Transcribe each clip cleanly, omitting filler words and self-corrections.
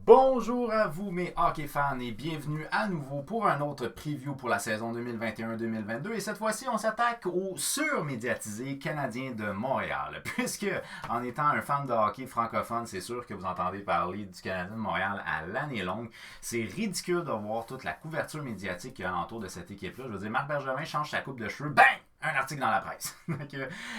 Bonjour à vous mes hockey fans et bienvenue à nouveau pour un autre preview pour la saison 2021-2022 et cette fois-ci on s'attaque au surmédiatisé Canadien de Montréal puisque en étant un fan de hockey francophone c'est sûr que vous entendez parler du Canadien de Montréal à l'année longue. C'est ridicule de voir toute la couverture médiatique qu'il y a alentour de cette équipe-là. Je veux dire, Marc Bergevin change sa coupe de cheveux, bang! Un article dans la presse. Donc,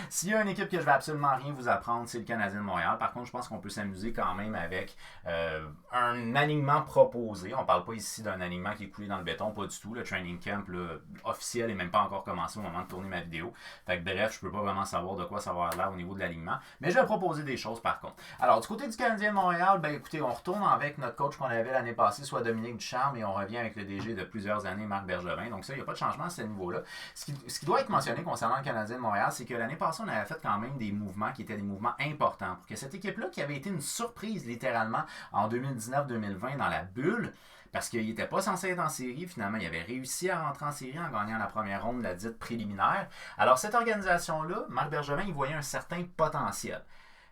s'il y a une équipe que je vais absolument rien vous apprendre, c'est le Canadien de Montréal. Par contre, je pense qu'on peut s'amuser quand même avec un alignement proposé. On ne parle pas ici d'un alignement qui est coulé dans le béton, pas du tout. Le training camp là, officiel n'est même pas encore commencé au moment de tourner ma vidéo. Fait que, bref, je ne peux pas vraiment savoir de quoi ça va avoir l'air au niveau de l'alignement. Mais je vais proposer des choses par contre. Alors, du côté du Canadien de Montréal, ben écoutez, on retourne avec notre coach qu'on avait l'année passée, soit Dominique Ducharme, et on revient avec le DG de plusieurs années, Marc Bergevin. Donc ça, il n'y a pas de changement à ce niveau-là. Ce qui doit être mentionné concernant le Canadien de Montréal, c'est que l'année passée, on avait fait quand même des mouvements qui étaient des mouvements importants pour que cette équipe-là, qui avait été une surprise littéralement en 2019-2020 dans la bulle, parce qu'il n'était pas censé être en série, finalement, il avait réussi à rentrer en série en gagnant la première ronde de la dite préliminaire. Alors cette organisation-là, Marc Bergevin, il voyait un certain potentiel.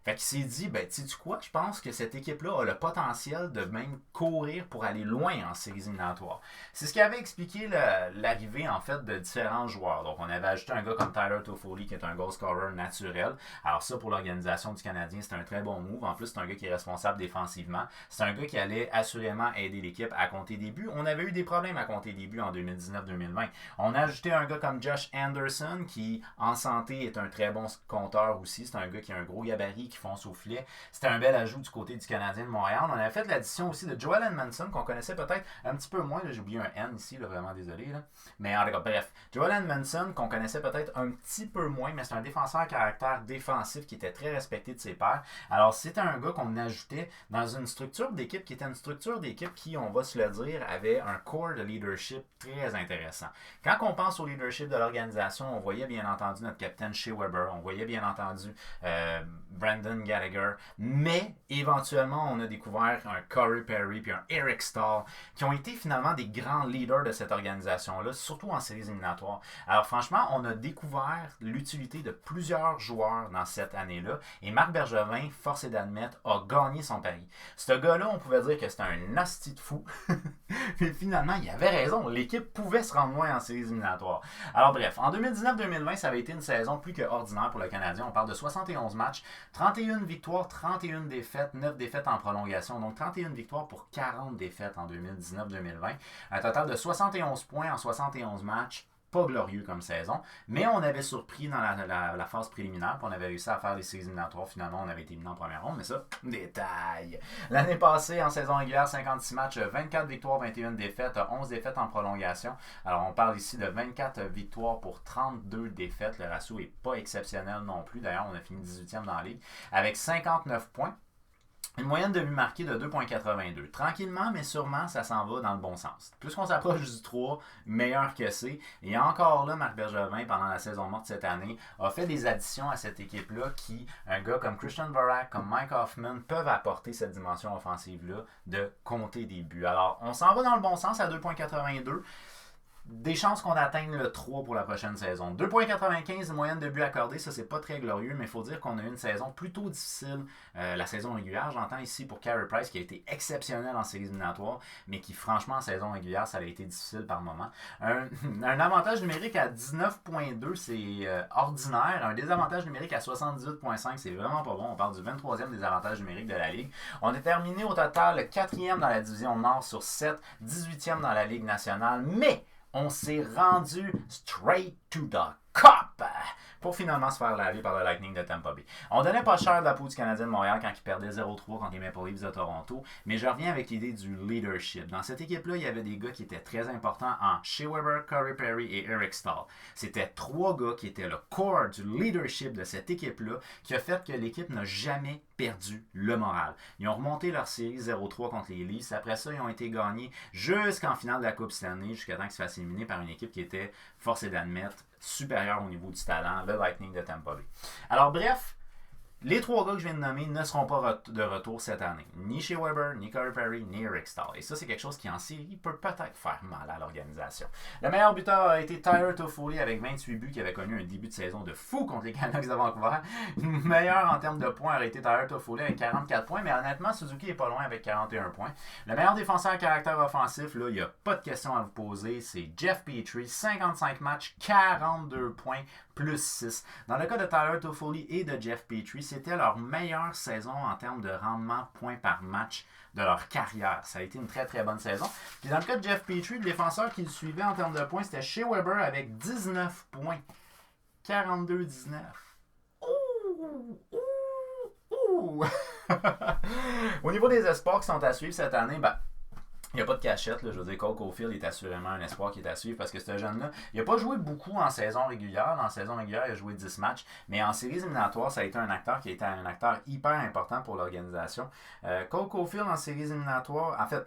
Fait qu'il s'est dit, ben, sais-tu quoi, je pense que cette équipe-là a le potentiel de même courir pour aller loin en séries éliminatoires. C'est ce qui avait expliqué l'arrivée, en fait, de différents joueurs. Donc, on avait ajouté un gars comme Tyler Toffoli, qui est un goal scorer naturel. Alors ça, pour l'organisation du Canadien, c'est un très bon move. En plus, c'est un gars qui est responsable défensivement. C'est un gars qui allait assurément aider l'équipe à compter des buts. On avait eu des problèmes à compter des buts en 2019-2020. On a ajouté un gars comme Josh Anderson, qui, en santé, est un très bon compteur aussi. C'est un gars qui a un gros gabarit, qui fonce au filet. C'était un bel ajout du côté du Canadien de Montréal. On avait fait l'addition aussi de Joel Edmondson, qu'on connaissait peut-être un petit peu moins. J'ai oublié un N ici, là, vraiment désolé. Là. Mais en tout cas, bref. Joel Edmondson, qu'on connaissait peut-être un petit peu moins, mais c'est un défenseur à caractère défensif qui était très respecté de ses pairs. Alors, c'était un gars qu'on ajoutait dans une structure d'équipe qui était une structure d'équipe qui, on va se le dire, avait un core de leadership très intéressant. Quand on pense au leadership de l'organisation, on voyait bien entendu notre capitaine Shea Weber, on voyait bien entendu Brandon Gallagher, mais éventuellement on a découvert un Corey Perry puis un Eric Stahl qui ont été finalement des grands leaders de cette organisation-là, surtout en séries éliminatoires. Alors franchement, on a découvert l'utilité de plusieurs joueurs dans cette année-là et Marc Bergevin, force est d'admettre, a gagné son pari. Ce gars-là, on pouvait dire que c'était un hostie de fou, mais finalement, il avait raison, l'équipe pouvait se rendre loin en séries éliminatoires. Alors bref, en 2019-2020, ça avait été une saison plus que ordinaire pour le Canadien. On parle de 71 matchs, 31 victoires, 31 défaites, 9 défaites en prolongation. Donc 31 victoires pour 40 défaites en 2019-2020. Un total de 71 points en 71 matchs. Pas glorieux comme saison, mais on avait surpris dans la phase préliminaire, puis on avait réussi à faire les séries éliminatoires. Finalement, on avait été mis en première ronde, mais ça, détail. L'année passée, en saison régulière, 56 matchs, 24 victoires, 21 défaites, 11 défaites en prolongation. Alors, on parle ici de 24 victoires pour 32 défaites. Le ratio n'est pas exceptionnel non plus. D'ailleurs, on a fini 18e dans la ligue avec 59 points. Une moyenne de buts marqués de 2,82. Tranquillement, mais sûrement, ça s'en va dans le bon sens. Plus qu'on s'approche du 3, meilleur que c'est. Et encore là, Marc Bergevin, pendant la saison morte cette année, a fait des additions à cette équipe-là qui, un gars comme Christian Dvorak, comme Mike Hoffman, peuvent apporter cette dimension offensive-là de compter des buts. Alors, on s'en va dans le bon sens à 2,82. Des chances qu'on atteigne le 3 pour la prochaine saison. 2,95 moyenne de buts accordés, ça c'est pas très glorieux, mais il faut dire qu'on a eu une saison plutôt difficile, la saison régulière. J'entends ici pour Carey Price qui a été exceptionnel en séries éliminatoires, mais qui franchement en saison régulière, ça a été difficile par moment. Un avantage numérique à 19,2, c'est ordinaire. Un désavantage numérique à 78,5, c'est vraiment pas bon. On parle du 23e désavantage numérique de la Ligue. On est terminé au total 4e dans la division Nord sur 7, 18e dans la Ligue nationale, mais on s'est rendu straight to the cup pour finalement se faire laver par le Lightning de Tampa Bay. On donnait pas cher de la peau du Canadien de Montréal quand il perdait 0-3 contre les Maple Leafs de Toronto, mais je reviens avec l'idée du leadership. Dans cette équipe-là, il y avait des gars qui étaient très importants en Shea Weber, Corey Perry et Eric Stahl. C'était 3 gars qui étaient le core du leadership de cette équipe-là qui a fait que l'équipe n'a jamais perdu le moral. Ils ont remonté leur série 0-3 contre les Leafs. Après ça, ils ont été gagnés jusqu'en finale de la Coupe Stanley, jusqu'à temps qu'ils se fassent éliminer par une équipe qui était, forcé d'admettre, supérieure au niveau du talent, le Lightning de Tampa Bay. Alors bref, Les 3 gars que je viens de nommer ne seront pas de retour cette année. Ni Shea Weber, ni Corey Perry, ni Eric Stahl. Et ça, c'est quelque chose qui, en série, peut peut-être faire mal à l'organisation. Le meilleur buteur a été Tyler Toffoli avec 28 buts, qui avait connu un début de saison de fou contre les Canucks de Vancouver. Meilleur en termes de points aurait été Tyler Toffoli avec 44 points, mais honnêtement, Suzuki est pas loin avec 41 points. Le meilleur défenseur à caractère offensif, là, il n'y a pas de question à vous poser, c'est Jeff Petrie. 55 matchs, 42 points, plus 6. Dans le cas de Tyler Toffoli et de Jeff Petrie, c'était leur meilleure saison en termes de rendement points par match de leur carrière. Ça a été une très très bonne saison. Puis dans le cas de Jeff Petrie, le défenseur qui le suivait en termes de points, c'était Shea Weber avec 19 points. 42-19. Ouh! Ouh! Au niveau des espoirs qui sont à suivre cette année, il n'y a pas de cachette, là. Je veux dire, Cole Caulfield est assurément un espoir qui est à suivre parce que ce jeune-là, il n'a pas joué beaucoup en saison régulière. En saison régulière, il a joué 10 matchs, mais en séries éliminatoires, ça a été un acteur qui a été un acteur hyper important pour l'organisation. Cole Caulfield en séries éliminatoires, en fait,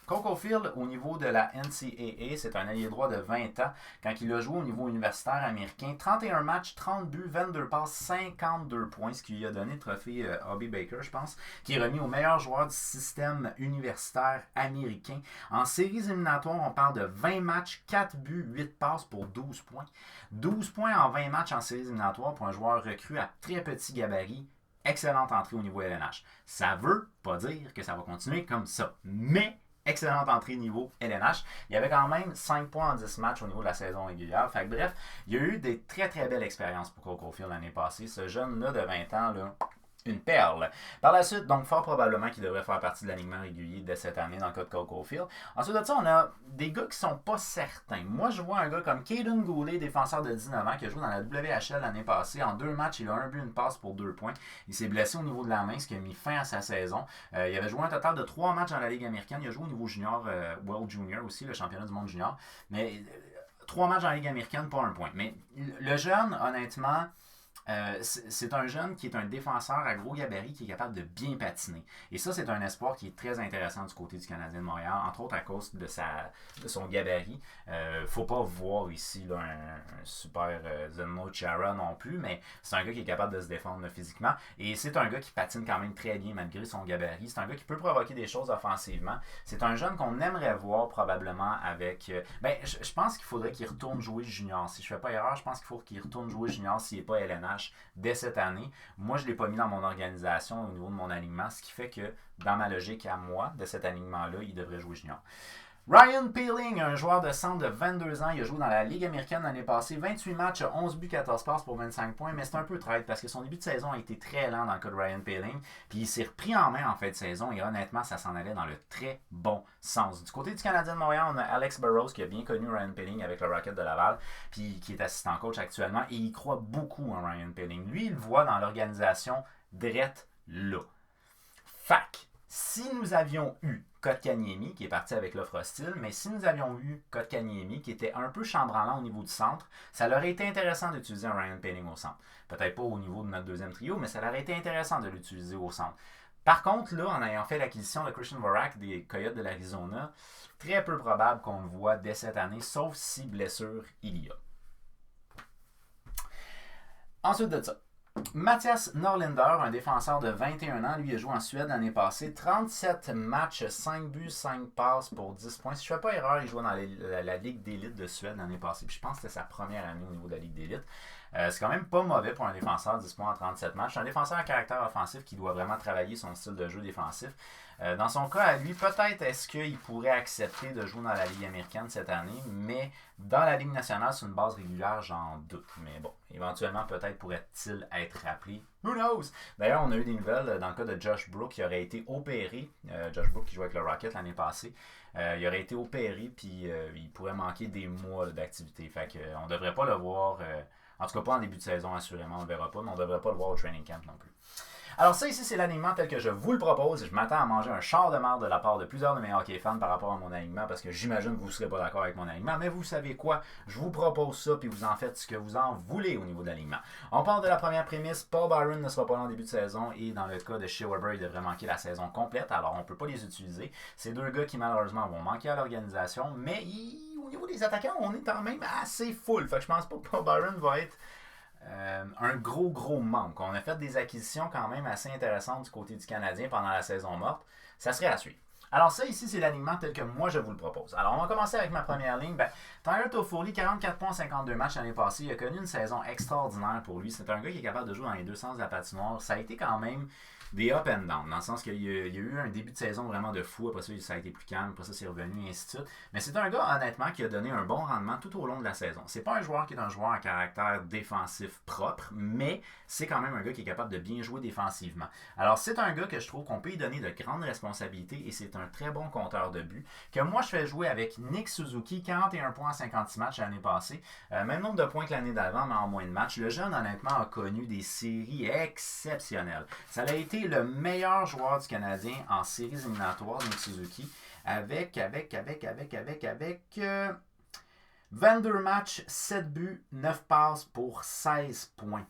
Cole Caulfield, au niveau de la NCAA, c'est un ailier droit de 20 ans. Quand il a joué au niveau universitaire américain, 31 matchs, 30 buts, 22 passes, 52 points, ce qui lui a donné le trophée Hobey Baker, je pense, qui est remis au meilleur joueur du système universitaire américain. En séries éliminatoires, on parle de 20 matchs, 4 buts, 8 passes pour 12 points. 12 points en 20 matchs en séries éliminatoires pour un joueur recru à très petit gabarit. Excellente entrée au niveau LNH. Ça veut pas dire que ça va continuer comme ça, mais excellente entrée niveau LNH. Il y avait quand même 5 points en 10 matchs au niveau de la saison régulière. Fait que, bref, il y a eu des très très belles expériences pour Cole Caulfield l'année passée. Ce jeune-là de 20 ans, là, une perle. Par la suite, donc fort probablement qu'il devrait faire partie de l'alignement régulier de cette année dans le cas de Cole Caulfield. Ensuite de ça, on a des gars qui sont pas certains. Moi, je vois un gars comme Caden Goulet, défenseur de 19 ans, qui a joué dans la WHL l'année passée. En 2 matchs, il a un but, une passe pour 2 points. Il s'est blessé au niveau de la main, ce qui a mis fin à sa saison. Il avait joué un total de 3 matchs dans la Ligue américaine. Il a joué au niveau junior, World Junior aussi, le championnat du monde junior. Mais 3 matchs dans la Ligue américaine, pas un point. Mais le jeune, honnêtement, c'est un jeune qui est un défenseur à gros gabarit qui est capable de bien patiner. Et ça, c'est un espoir qui est très intéressant du côté du Canadien de Montréal, entre autres à cause de son gabarit. Faut pas voir ici là, un super Zenmo Chara non plus, mais c'est un gars qui est capable de se défendre physiquement. Et c'est un gars qui patine quand même très bien malgré son gabarit. C'est un gars qui peut provoquer des choses offensivement. C'est un jeune qu'on aimerait voir probablement avec... je pense qu'il faudrait qu'il retourne jouer junior. Si je fais pas erreur, je pense qu'il faut qu'il retourne jouer junior s'il n'est pas LNH dès cette année. Moi, je ne l'ai pas mis dans mon organisation au niveau de mon alignement, ce qui fait que, dans ma logique à moi, de cet alignement-là, il devrait jouer junior. Ryan Peeling, un joueur de centre de 22 ans, il a joué dans la Ligue américaine l'année passée, 28 matchs, 11 buts, 14 passes pour 25 points, mais c'est un peu traite parce que son début de saison a été très lent dans le cas de Ryan Peeling, puis il s'est repris en main en fin de saison et honnêtement, ça s'en allait dans le très bon sens. Du côté du Canadien de Montréal, on a Alex Burrows qui a bien connu Ryan Peeling avec le Rocket de Laval, puis qui est assistant coach actuellement, et il croit beaucoup en Ryan Peeling. Lui, il le voit dans l'organisation drette là. Fac, si nous avions eu Kotkaniemi, qui est parti avec l'offre hostile, mais si nous avions eu Kotkaniemi, qui était un peu chambranlant au niveau du centre, ça aurait été intéressant d'utiliser un Ryan Peeling au centre. Peut-être pas au niveau de notre deuxième trio, mais ça aurait été intéressant de l'utiliser au centre. Par contre, là, en ayant fait l'acquisition de Christian Dvorak des Coyotes de l'Arizona, très peu probable qu'on le voit dès cette année, sauf si blessure il y a. Ensuite de ça, Mathias Norlinder, un défenseur de 21 ans, lui a joué en Suède l'année passée. 37 matchs, 5 buts, 5 passes pour 10 points. Si je ne fais pas erreur, il jouait dans la Ligue d'élite de Suède l'année passée. Puis je pense que c'était sa première année au niveau de la Ligue d'élite. C'est quand même pas mauvais pour un défenseur, 10 points en 37 matchs. C'est un défenseur à caractère offensif qui doit vraiment travailler son style de jeu défensif. Dans son cas, à lui, peut-être est-ce qu'il pourrait accepter de jouer dans la Ligue américaine cette année, mais dans la Ligue nationale, sur une base régulière, j'en doute. Mais bon, éventuellement, peut-être pourrait-il être rappelé. Who knows? D'ailleurs, on a eu des nouvelles dans le cas de Josh Brook qui aurait été opéré. Josh Brook qui jouait avec le Rocket l'année passée. Il aurait été opéré, puis il pourrait manquer des mois d'activité. Fait qu'on ne devrait pas le voir... en tout cas, pas en début de saison, assurément, on ne le verra pas, mais on ne devrait pas le voir au training camp non plus. Alors ça ici, c'est l'alignement tel que je vous le propose. Je m'attends à manger un char de marde de la part de plusieurs de mes hockey fans par rapport à mon alignement, parce que j'imagine que vous ne serez pas d'accord avec mon alignement, mais vous savez quoi? Je vous propose ça, puis vous en faites ce que vous en voulez au niveau de l'alignement. On part de la première prémisse, Paul Byron ne sera pas là en début de saison, et dans le cas de Shea Weber, il devrait manquer la saison complète, alors on ne peut pas les utiliser. C'est deux gars qui malheureusement vont manquer à l'organisation, mais au niveau des attaquants, on est quand même assez full, fait que je pense pas que Paul Byron va être un gros manque. On a fait des acquisitions quand même assez intéressantes du côté du Canadien pendant la saison morte. Ça serait à suivre. Alors ça ici, c'est l'alignement tel que moi je vous le propose. Alors on va commencer avec ma première ligne. Tyler Toffoli, 44 points, 52 matchs l'année passée. Il a connu une saison extraordinaire pour lui. C'est un gars qui est capable de jouer dans les deux sens de la patinoire. Ça a été quand même des up and down, dans le sens qu'il y a eu un début de saison vraiment de fou, après ça, ça a été plus calme, après ça, c'est revenu, et ainsi de suite. Mais c'est un gars, honnêtement, qui a donné un bon rendement tout au long de la saison. C'est pas un joueur qui est un joueur à caractère défensif propre, mais c'est quand même un gars qui est capable de bien jouer défensivement. Alors, c'est un gars que je trouve qu'on peut lui donner de grandes responsabilités, et c'est un très bon compteur de buts, que moi, je fais jouer avec Nick Suzuki, 41 points en 56 matchs l'année passée, même nombre de points que l'année d'avant, mais en moins de matchs. Le jeune, honnêtement, a connu des séries exceptionnelles. Ça a été le meilleur joueur du Canadien en séries éliminatoires, Nick Suzuki, avec 22 matchs, 7 buts, 9 passes pour 16 points.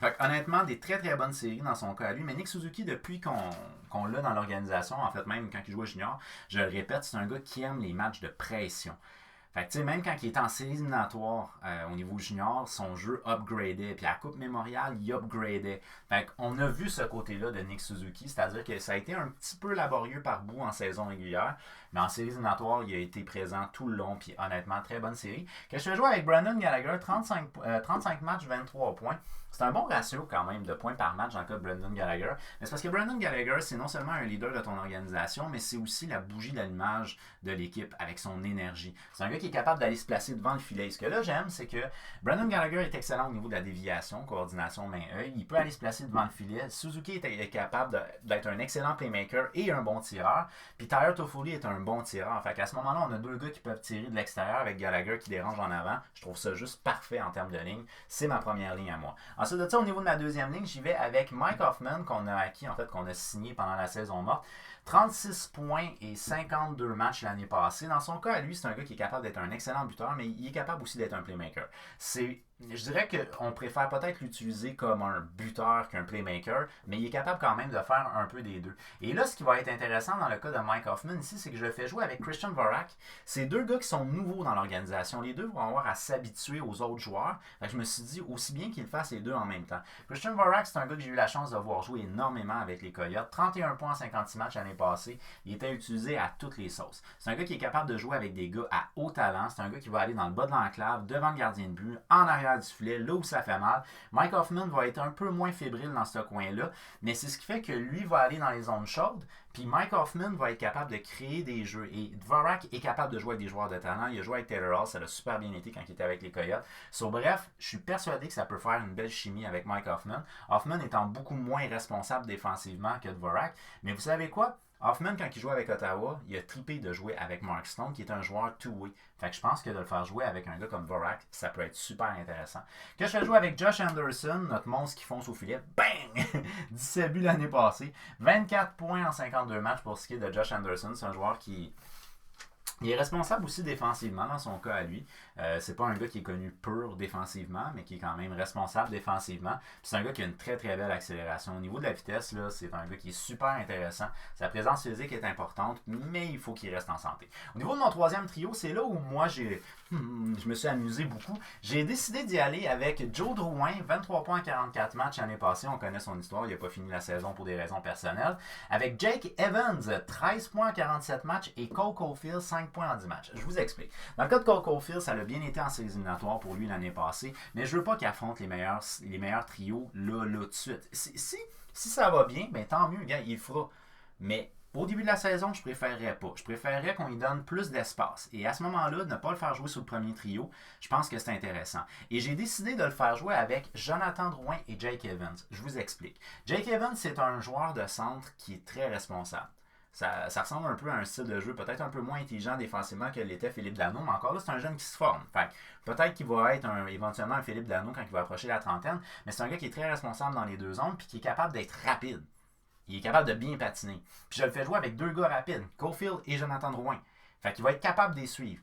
Fait honnêtement, des très très bonnes séries dans son cas à lui. Mais Nick Suzuki, depuis qu'on l'a dans l'organisation, en fait même quand il jouait junior, je le répète, c'est un gars qui aime les matchs de pression. Fait que, même quand il était en séries éliminatoires au niveau junior, son jeu upgradait. Puis à la Coupe Mémoriale, il upgradait. Fait qu'on a vu ce côté-là de Nick Suzuki, c'est-à-dire que ça a été un petit peu laborieux par bout en saison régulière, mais en séries éliminatoires, il a été présent tout le long. Puis honnêtement, très bonne série. Que je fais jouer avec Brendan Gallagher, 35 matchs, 23 points. C'est un bon ratio quand même de points par match dans le cas de Brendan Gallagher. Mais c'est parce que Brendan Gallagher, c'est non seulement un leader de ton organisation, mais c'est aussi la bougie d'allumage de l'équipe avec son énergie. C'est un gars qui est capable d'aller se placer devant le filet. Ce que là, j'aime, c'est que Brendan Gallagher est excellent au niveau de la déviation, coordination main-œil. Il peut aller se placer devant le filet. Suzuki est capable d'être un excellent playmaker et un bon tireur. Puis Tyler Toffoli est un bon tireur. Fait qu'à ce moment-là, on a deux gars qui peuvent tirer de l'extérieur avec Gallagher qui dérange en avant. Je trouve ça juste parfait en termes de ligne. C'est ma première ligne à moi. Ensuite de ça, au niveau de ma deuxième ligne, j'y vais avec Mike Hoffman qu'on a acquis, en fait, qu'on a signé pendant la saison morte. 36 points et 52 matchs l'année passée. Dans son cas, à lui, c'est un gars qui est capable d'être un excellent buteur, mais il est capable aussi d'être un playmaker. Je dirais qu'on préfère peut-être l'utiliser comme un buteur qu'un playmaker, mais il est capable quand même de faire un peu des deux. Et là, ce qui va être intéressant dans le cas de Mike Hoffman ici, c'est que je le fais jouer avec Christian Dvorak. C'est deux gars qui sont nouveaux dans l'organisation. Les deux vont avoir à s'habituer aux autres joueurs. Je me suis dit aussi bien qu'ils fassent les deux en même temps. Christian Dvorak, c'est un gars que j'ai eu la chance de voir jouer énormément avec les Coyotes. 31 points en 56 matchs l'année passée. Il était utilisé à toutes les sauces. C'est un gars qui est capable de jouer avec des gars à haut talent. C'est un gars qui va aller dans le bas de l'enclave, devant le gardien de but, en arrière du filet, là où ça fait mal. Mike Hoffman va être un peu moins fébrile dans ce coin-là, mais c'est ce qui fait que lui va aller dans les zones chaudes, puis Mike Hoffman va être capable de créer des jeux. Et Dvorak est capable de jouer avec des joueurs de talent. Il a joué avec Taylor Hall, ça a super bien été quand il était avec les Coyotes. Bref, je suis persuadé que ça peut faire une belle chimie avec Mike Hoffman. Hoffman étant beaucoup moins responsable défensivement que Dvorak. Mais vous savez quoi? Hoffman, quand il jouait avec Ottawa, il a trippé de jouer avec Mark Stone, qui est un joueur two-way. Fait que je pense que de le faire jouer avec un gars comme Dvorak, ça peut être super intéressant. Que je fais jouer avec Josh Anderson, notre monstre qui fonce au filet. Bang! 17 buts l'année passée. 24 points en 52 matchs pour ce qui est de Josh Anderson. C'est un joueur qui... Il est responsable aussi défensivement dans son cas à lui. C'est pas un gars qui est connu pur défensivement, mais qui est quand même responsable défensivement. Puis c'est un gars qui a une très très belle accélération. Au niveau de la vitesse, là, c'est un gars qui est super intéressant. Sa présence physique est importante, mais il faut qu'il reste en santé. Au niveau de mon troisième trio, c'est là où moi je me suis amusé beaucoup. J'ai décidé d'y aller avec Joe Drouin, 23 points en 44 matchs l'année passée. On connaît son histoire, il n'a pas fini la saison pour des raisons personnelles. Avec Jake Evans, 13 points en 47 matchs et Cole Caulfield, 5 points en 10 matchs. Je vous explique. Dans le cas de Cole Caulfield, ça a bien été en séries éliminatoires pour lui l'année passée, mais je veux pas qu'il affronte les meilleurs trios là tout de suite. Si ça va bien, ben tant mieux, gars, il le fera. Mais au début de la saison, je préférerais pas. Je préférerais qu'on lui donne plus d'espace. Et à ce moment-là, ne pas le faire jouer sur le premier trio, je pense que c'est intéressant. Et j'ai décidé de le faire jouer avec Jonathan Drouin et Jake Evans. Je vous explique. Jake Evans, c'est un joueur de centre qui est très responsable. Ça ressemble un peu à un style de jeu peut-être un peu moins intelligent défensivement que l'était Philippe Danault, mais encore là, c'est un jeune qui se forme. Fait peut-être qu'il va être éventuellement un Philippe Danault quand il va approcher la trentaine, mais c'est un gars qui est très responsable dans les deux zones puis qui est capable d'être rapide. Il est capable de bien patiner. Puis je le fais jouer avec deux gars rapides, Caulfield et Jonathan Drouin. Fait qu'il va être capable de les suivre.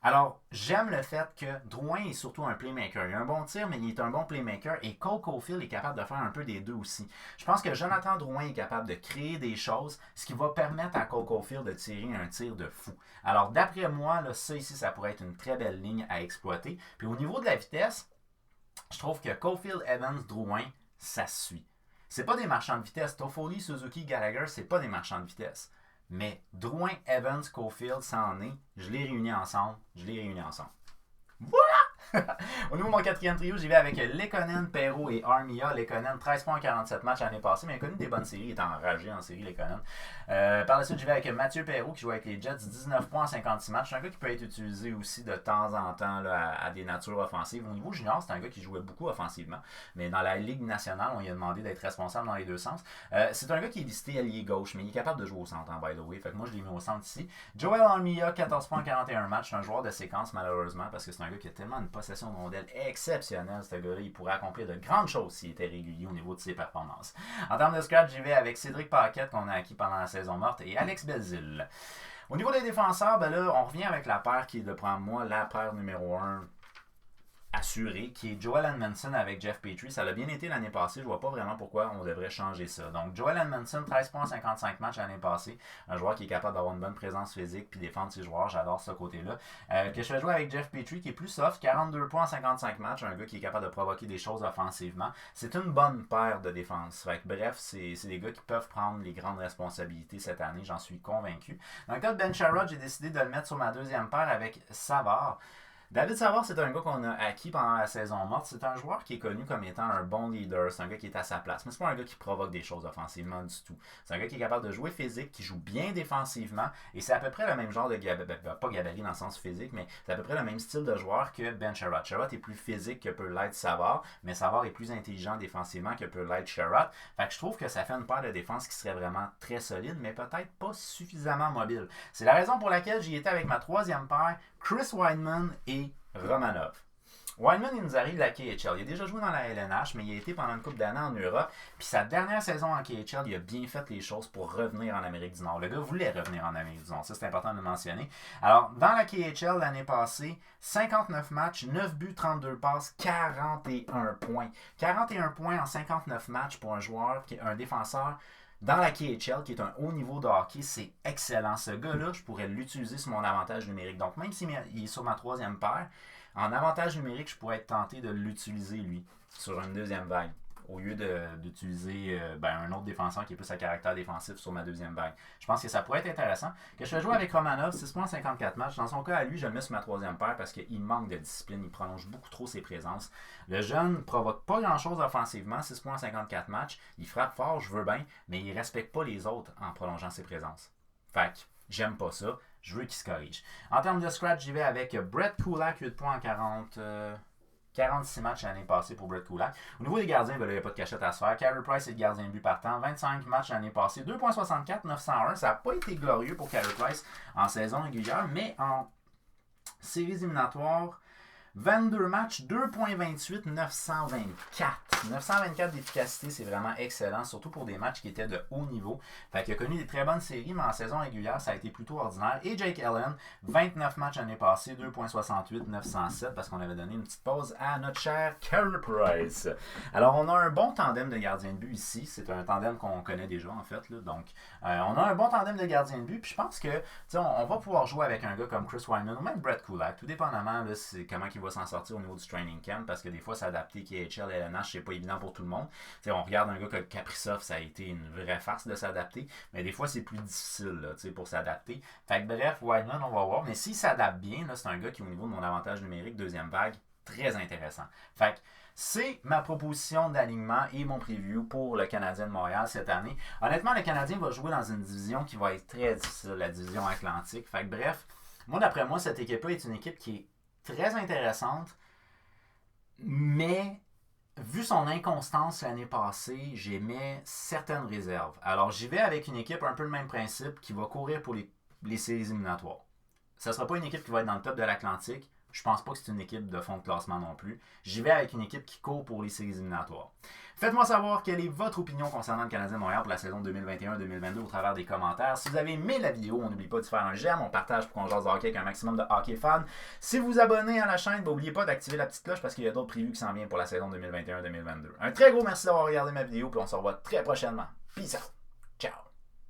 Alors, j'aime le fait que Drouin est surtout un playmaker. Il a un bon tir, mais il est un bon playmaker. Et Cole Caulfield est capable de faire un peu des deux aussi. Je pense que Jonathan Drouin est capable de créer des choses, ce qui va permettre à Cole Caulfield de tirer un tir de fou. Alors, d'après moi, là, ça ici, ça pourrait être une très belle ligne à exploiter. Puis au niveau de la vitesse, je trouve que Caulfield, Evans, Drouin, ça se suit. C'est pas des marchands de vitesse. Toffoli, Suzuki, Gallagher, c'est pas des marchands de vitesse. Mais Drouin, Evans, Caulfield, ça en est. Je les réunis ensemble. Voilà! Au niveau de mon quatrième trio, j'y vais avec Lekonen, Perreault et Armia. Lekonen, 13 points en 47 matchs l'année passée, mais il a connu des bonnes séries, il est enragé en série, Lekonen. Par la suite, j'y vais avec Mathieu Perreault qui joue avec les Jets, 19 points en 56 matchs. C'est un gars qui peut être utilisé aussi de temps en temps là, à des natures offensives. Au niveau junior, c'est un gars qui jouait beaucoup offensivement, mais dans la Ligue nationale, on lui a demandé d'être responsable dans les deux sens. C'est un gars qui est listé allié gauche, mais il est capable de jouer au centre, by the way. Fait que moi, je l'ai mis au centre ici. Joel Armia, 14 points en 41 matchs. C'est un joueur de séquence, malheureusement, parce que c'est un gars qui a tellement une possession de rondelle exceptionnelle. Ce gars-là, il pourrait accomplir de grandes choses s'il était régulier au niveau de ses performances. En termes de scratch, j'y vais avec Cédric Paquette, qu'on a acquis pendant la saison morte, et Alex Belzile. Au niveau des défenseurs, ben là, on revient avec la paire qui est de prendre moi la paire numéro 1 assuré, qui est Joel Edmondson avec Jeff Petrie. Ça l'a bien été l'année passée, je vois pas vraiment pourquoi on devrait changer ça. Donc Joel Edmondson, 13 points en 55 matchs l'année passée, un joueur qui est capable d'avoir une bonne présence physique puis défendre ses joueurs, j'adore ce côté-là. Que je fais jouer avec Jeff Petrie qui est plus soft, 42 points en 55 matchs, un gars qui est capable de provoquer des choses offensivement. C'est une bonne paire de défense. Fait que, bref, c'est des gars qui peuvent prendre les grandes responsabilités cette année, j'en suis convaincu. Dans le cas de Ben Sherrod, j'ai décidé de le mettre sur ma deuxième paire avec Savard. David Savard, c'est un gars qu'on a acquis pendant la saison morte. C'est un joueur qui est connu comme étant un bon leader. C'est un gars qui est à sa place. Mais c'est pas un gars qui provoque des choses offensivement du tout. C'est un gars qui est capable de jouer physique, qui joue bien défensivement. Et c'est à peu près le même genre de gabarit, pas gabarit dans le sens physique, mais c'est à peu près le même style de joueur que Ben Sherrod. Sherrod est plus physique que peut l'être Savard, mais Savard est plus intelligent défensivement que peut l'être Sherrod. Fait que je trouve que ça fait une paire de défense qui serait vraiment très solide, mais peut-être pas suffisamment mobile. C'est la raison pour laquelle j'y étais avec ma troisième paire, Chris Wideman et Romanov. Wideman, il nous arrive de la KHL. Il a déjà joué dans la LNH, mais il a été pendant une couple d'années en Europe. Puis sa dernière saison en KHL, il a bien fait les choses pour revenir en Amérique du Nord. Le gars voulait revenir en Amérique du Nord. Ça, c'est important de le mentionner. Alors, dans la KHL l'année passée, 59 matchs, 9 buts, 32 passes, 41 points. 41 points en 59 matchs pour un joueur, un défenseur dans la KHL, qui est un haut niveau de hockey, c'est excellent. Ce gars-là, je pourrais l'utiliser sur mon avantage numérique. Donc, même s'il est sur ma troisième paire, en avantage numérique, je pourrais être tenté de l'utiliser, lui, sur une deuxième vague, au lieu d'utiliser un autre défenseur qui est plus à caractère défensif sur ma deuxième vague. Je pense que ça pourrait être intéressant. Que je vais jouer avec Romanov, 6 points en 54 matchs. Dans son cas, à lui, je le mets sur ma troisième paire parce qu'il manque de discipline. Il prolonge beaucoup trop ses présences. Le jeune ne provoque pas grand-chose offensivement, 6 points en 54 matchs. Il frappe fort, je veux bien, mais il ne respecte pas les autres en prolongeant ses présences. Fait que j'aime pas ça. Je veux qu'il se corrige. En termes de scratch, j'y vais avec Brett Kulak, 8 points en 46 matchs l'année passée pour Brett Kulak. Au niveau des gardiens, il n'y a pas de cachette à se faire. Carey Price est le gardien de but partant. 25 matchs l'année passée. 2,64, 901. Ça n'a pas été glorieux pour Carey Price en saison régulière, mais en séries éliminatoires, 22 matchs, 2,28, 924. 924 d'efficacité, c'est vraiment excellent, surtout pour des matchs qui étaient de haut niveau. Fait qu'il a connu des très bonnes séries, mais en saison régulière, ça a été plutôt ordinaire. Et Jake Allen, 29 matchs l'année passée, 2,68, 907, parce qu'on avait donné une petite pause à notre cher Carey Price. Alors, on a un bon tandem de gardiens de but ici. C'est un tandem qu'on connaît déjà, en fait. Là. Donc, on a un bon tandem de gardiens de but. Puis je pense que, on va pouvoir jouer avec un gars comme Chris Wideman ou même Brett Kulak, tout dépendamment, là, c'est comment il va s'en sortir au niveau du training camp, parce que des fois, s'adapter KHL et LNH, c'est pas évident pour tout le monde. T'sais, on regarde un gars comme Kaprizov, ça a été une vraie farce de s'adapter, mais des fois, c'est plus difficile là, pour s'adapter. Fait que bref, Wideman, on va voir, mais s'il s'adapte bien, là, c'est un gars qui, au niveau de mon avantage numérique, deuxième vague, très intéressant. Fait que c'est ma proposition d'alignement et mon preview pour le Canadien de Montréal cette année. Honnêtement, le Canadien va jouer dans une division qui va être très difficile, la division Atlantique. Fait que bref, moi, d'après moi, cette équipe-là est une équipe qui est très intéressante, mais vu son inconstance l'année passée, j'émets certaines réserves. Alors, j'y vais avec une équipe un peu le même principe qui va courir pour les séries éliminatoires. Ce ne sera pas une équipe qui va être dans le top de l'Atlantique. Je pense pas que c'est une équipe de fond de classement non plus. J'y vais avec une équipe qui court pour les séries éliminatoires. Faites-moi savoir quelle est votre opinion concernant le Canadien de Montréal pour la saison 2021-2022 au travers des commentaires. Si vous avez aimé la vidéo, on n'oublie pas de faire un j'aime, on partage pour qu'on jase de hockey avec un maximum de hockey fans. Si vous vous abonnez à la chaîne, n'oubliez pas d'activer la petite cloche parce qu'il y a d'autres previews qui s'en viennent pour la saison 2021-2022. Un très gros merci d'avoir regardé ma vidéo, puis on se revoit très prochainement. Peace out!